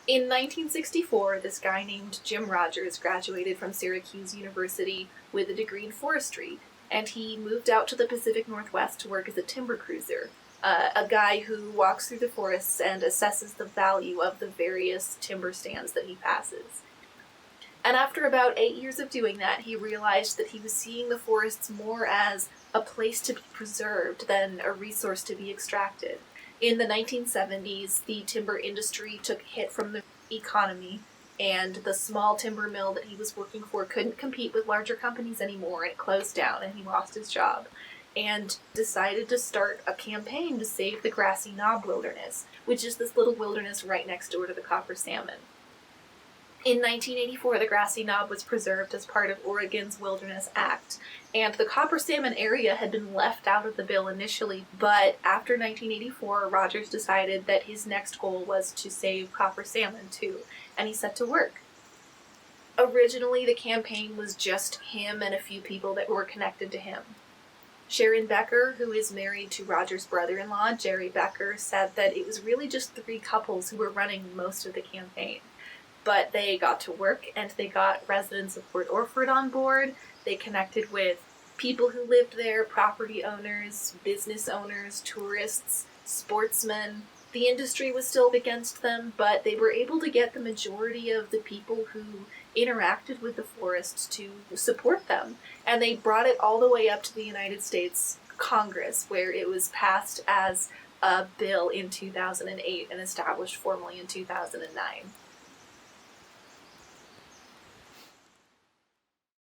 In 1964, this guy named Jim Rogers graduated from Syracuse University with a degree in forestry, and he moved out to the Pacific Northwest to work as a timber cruiser, a guy who walks through the forests and assesses the value of the various timber stands that he passes. And after about 8 years of doing that, he realized that he was seeing the forests more as a place to be preserved than a resource to be extracted. In the 1970s, the timber industry took a hit from the economy, and the small timber mill that he was working for couldn't compete with larger companies anymore, and it closed down, and he lost his job. And decided to start a campaign to save the Grassy Knob Wilderness, which is this little wilderness right next door to the Copper Salmon. In 1984, the Grassy Knob was preserved as part of Oregon's Wilderness Act, and the Copper Salmon area had been left out of the bill initially, but after 1984, Rogers decided that his next goal was to save copper salmon too, and he set to work. Originally, the campaign was just him and a few people that were connected to him. Sharon Becker, who is married to Rogers' brother-in-law, Jerry Becker, said that it was really just 3 couples who were running most of the campaign. But they got to work, and they got residents of Port Orford on board. They connected with people who lived there, property owners, business owners, tourists, sportsmen. The industry was still against them, but they were able to get the majority of the people who interacted with the forests to support them. And they brought it all the way up to the United States Congress, where it was passed as a bill in 2008 and established formally in 2009.